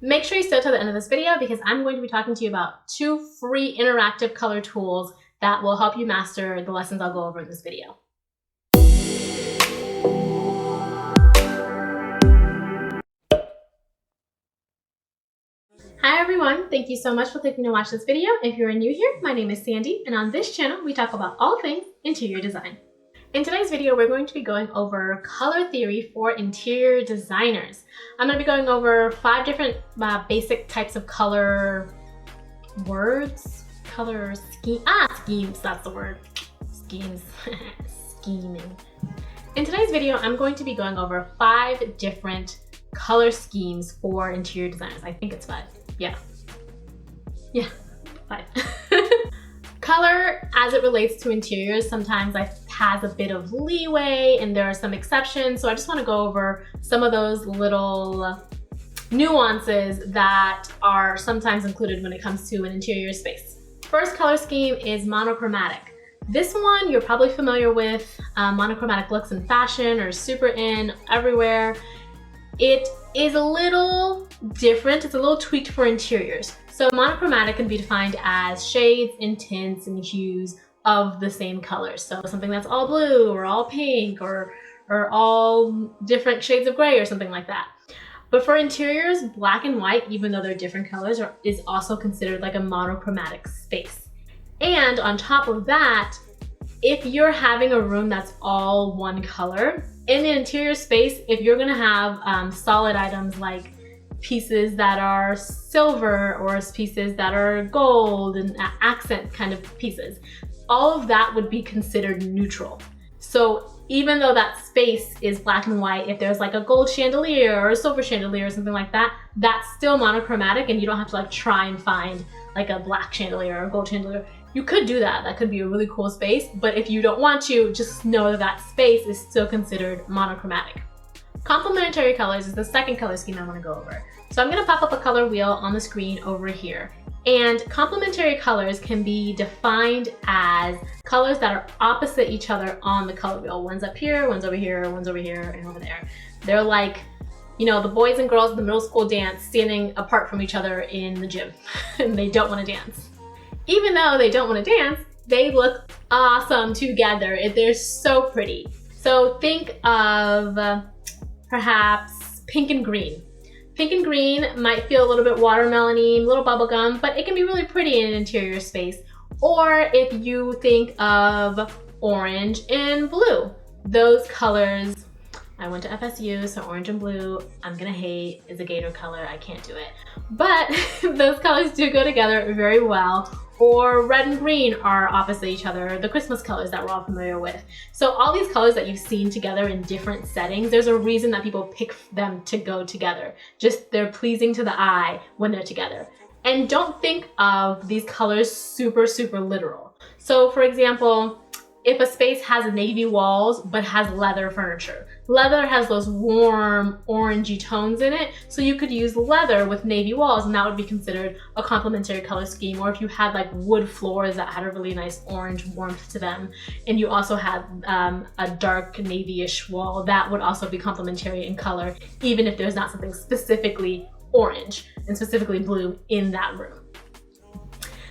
Make sure you stay till the end of this video because I'm going to be talking to you about 2 free interactive color tools that will help you master the lessons I'll go over in this video. Hi everyone, thank you so much for clicking to watch this video. If you're new here, my name is Sandy, and on this channel we talk about all things interior design. In today's video, we're going to be going over color theory for interior designers. I'm going to be going over 5 different basic types of color words, color schemes, that's the word, schemes, scheming. In today's video, I'm going to be going over 5 different color schemes for interior designers. I think it's 5. Yeah, 5. Color, as it relates to interiors, sometimes has a bit of leeway and there are some exceptions. So I just want to go over some of those little nuances that are sometimes included when it comes to an interior space. First color scheme is monochromatic. This one you're probably familiar with. Monochromatic looks in fashion or super in everywhere. It is a little different. It's a little tweaked for interiors. So monochromatic can be defined as shades and tints and hues of the same color. So something that's all blue or all pink or all different shades of gray or something like that. But for interiors, black and white, even though they're different colors, is also considered like a monochromatic space. And on top of that, if you're having a room that's all one color, in the interior space, if you're gonna have solid items like pieces that are silver or pieces that are gold and accent kind of pieces, all of that would be considered neutral. So even though that space is black and white, if there's like a gold chandelier or a silver chandelier or something like that, that's still monochromatic and you don't have to like try and find like a black chandelier or a gold chandelier. You could do that. That could be a really cool space, but if you don't want to, just know that that space is still considered monochromatic. Complementary colors is the second color scheme I want to go over. So I'm going to pop up a color wheel on the screen over here. And complementary colors can be defined as colors that are opposite each other on the color wheel. One's up here, one's over here, one's over here, and over there. They're like, you know, the boys and girls in the middle school dance standing apart from each other in the gym and they don't want to dance. Even though they don't want to dance, they look awesome together. They're so pretty. So think of perhaps pink and green. Pink and green might feel a little bit watermelon-y, a little bubblegum, but it can be really pretty in an interior space. Or if you think of orange and blue, those colors, I went to FSU, so orange and blue, I'm gonna hate, is a gator color, I can't do it. But those colors do go together very well. Or red and green are opposite each other, the Christmas colors that we're all familiar with. So all these colors that you've seen together in different settings, there's a reason that people pick them to go together. Just they're pleasing to the eye when they're together. And don't think of these colors super, super literal. So for example, if a space has navy walls but has leather furniture, leather has those warm orangey tones in it, so you could use leather with navy walls and that would be considered a complementary color scheme. Or if you had like wood floors that had a really nice orange warmth to them and you also had a dark navy-ish wall, that would also be complementary in color, even if there's not something specifically orange and specifically blue in that room.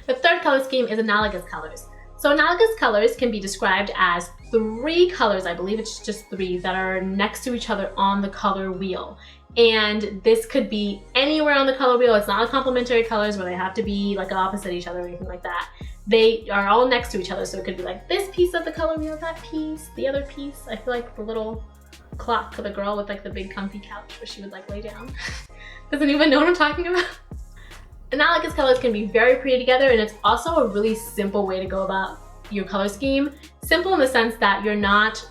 The third color scheme is analogous colors. So analogous colors can be described as 3 colors, I believe it's just 3, that are next to each other on the color wheel. And this could be anywhere on the color wheel. It's not a complementary colors where they have to be like opposite each other or anything like that. They are all next to each other. So it could be like this piece of the color wheel, that piece, the other piece. I feel like the little clock for the girl with like the big comfy couch where she would like lay down. Does anyone know what I'm talking about? Analogous colors can be very pretty together, and it's also a really simple way to go about your color scheme. Simple in the sense that you're not,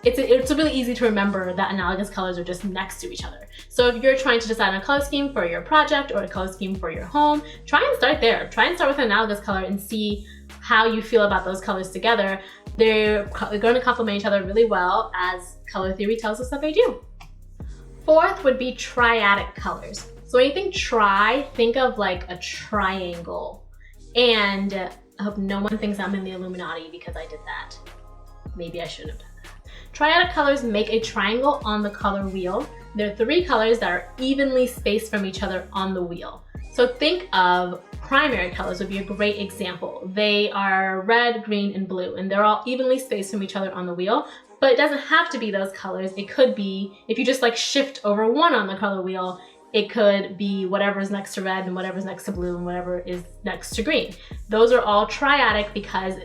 it's really easy to remember that analogous colors are just next to each other. So if you're trying to decide on a color scheme for your project or a color scheme for your home, try and start there. Try and start with an analogous color and see how you feel about those colors together. They're going to complement each other really well, as color theory tells us that they do. Fourth would be triadic colors. So when you think tri, think of like a triangle. And I hope no one thinks I'm in the Illuminati because I did that. Maybe I shouldn't have done that. Triadic colors make a triangle on the color wheel. There are 3 colors that are evenly spaced from each other on the wheel. So think of primary colors would be a great example. They are red, green, and blue, and they're all evenly spaced from each other on the wheel, but it doesn't have to be those colors. It could be, if you just like shift over one on the color wheel, it could be whatever's next to red and whatever's next to blue and whatever is next to green. Those are all triadic because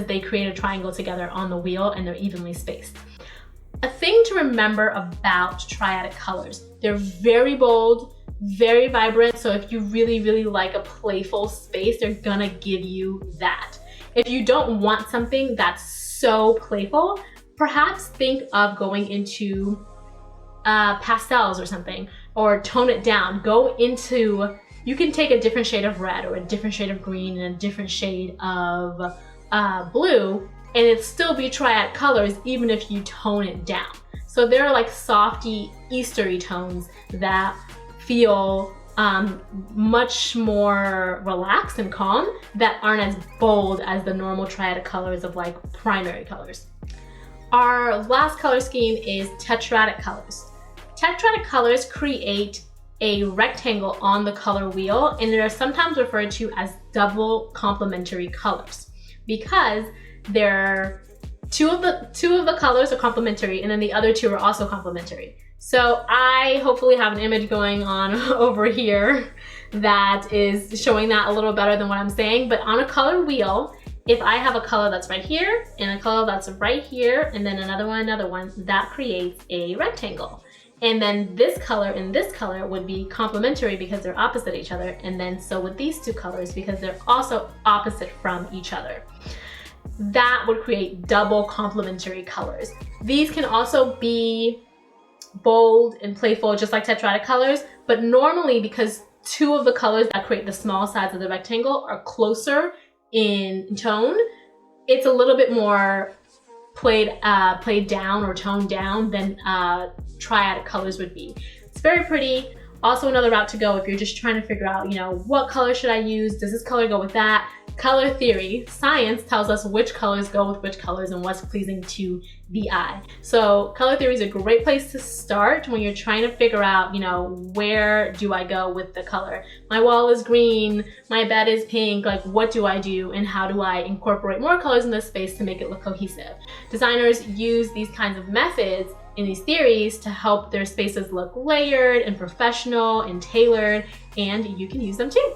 they create a triangle together on the wheel and they're evenly spaced. A thing to remember about triadic colors, they're very bold, very vibrant, so if you really, really like a playful space, they're gonna give you that. If you don't want something that's so playful, perhaps think of going into pastels or something, or tone it down. Go into, you can take a different shade of red or a different shade of green and a different shade of blue, and it'd still be triad colors even if you tone it down. So there are like softy, Eastery tones that feel much more relaxed and calm that aren't as bold as the normal triadic colors of like primary colors. Our last color scheme is tetradic colors. Tetradic colors create a rectangle on the color wheel, and they are sometimes referred to as double complementary colors because they're two of the colors are complementary and then the other 2 are also complementary. So I hopefully have an image going on over here that is showing that a little better than what I'm saying, but on a color wheel, if I have a color that's right here and a color that's right here and then another one, that creates a rectangle. And then this color and this color would be complementary because they're opposite each other, and then so would these 2 colors because they're also opposite from each other. That would create double complementary colors. These can also be bold and playful just like tetradic colors, but normally because 2 of the colors that create the small sides of the rectangle are closer in tone, it's a little bit more played down or toned down than triadic colors would be. It's very pretty. Also another route to go if you're just trying to figure out, what color should I use? Does this color go with that? Color theory, science tells us which colors go with which colors and what's pleasing to the eye. So color theory is a great place to start when you're trying to figure out, where do I go with the color? My wall is green, my bed is pink, like what do I do and how do I incorporate more colors in this space to make it look cohesive? Designers use these kinds of methods in these theories to help their spaces look layered and professional and tailored, and you can use them too.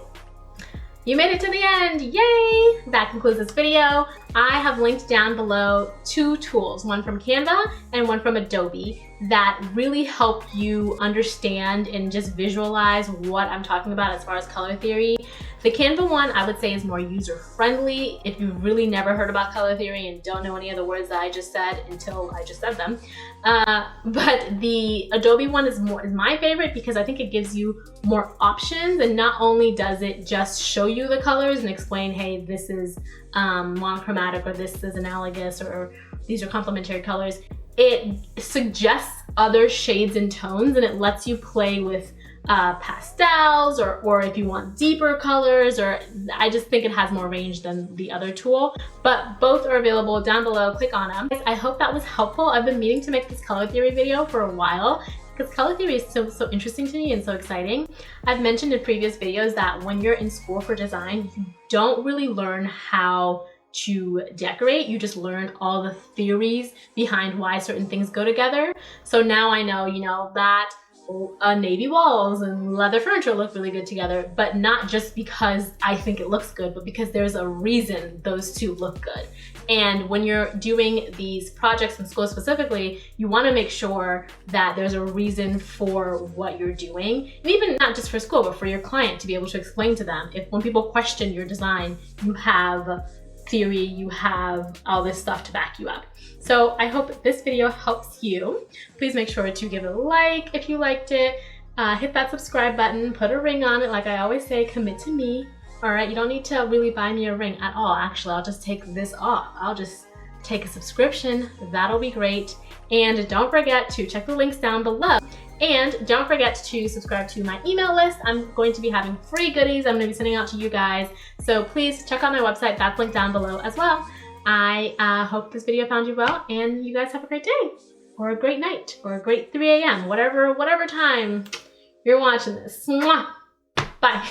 You made it to the end, yay! That concludes this video. I have linked down below 2 tools, one from Canva and one from Adobe, that really help you understand and just visualize what I'm talking about as far as color theory. The Canva one I would say is more user-friendly if you've really never heard about color theory and don't know any of the words that I just said until I just said them. But the Adobe one is my favorite because I think it gives you more options, and not only does it just show you the colors and explain, hey, this is monochromatic or this is analogous or these are complementary colors. It suggests other shades and tones, and it lets you play with pastels or if you want deeper colors, or I just think it has more range than the other tool, but both are available down below. Click on them. I hope that was helpful. I've been meaning to make this color theory video for a while because color theory is so interesting to me and so exciting. I've mentioned in previous videos that when you're in school for design, you don't really learn how to decorate, you just learn all the theories behind why certain things go together. So now I know, that navy walls and leather furniture look really good together, but not just because I think it looks good, but because there's a reason those 2 look good. And when you're doing these projects in school specifically, you want to make sure that there's a reason for what you're doing, and even not just for school, but for your client to be able to explain to them. If when people question your design, you have theory, you have all this stuff to back you up. So I hope this video helps you. Please make sure to give it a like if you liked it. Hit that subscribe button, put a ring on it. Like I always say, commit to me. All right, you don't need to really buy me a ring at all. Actually, I'll just take this off. I'll just take a subscription. That'll be great. And don't forget to check the links down below. And don't forget to subscribe to my email list. I'm going to be having free goodies I'm going to be sending out to you guys. So please check out my website. That's linked down below as well. I hope this video found you well, and you guys have a great day, or a great night, or a great 3 a.m., whatever time you're watching this. Mwah! Bye.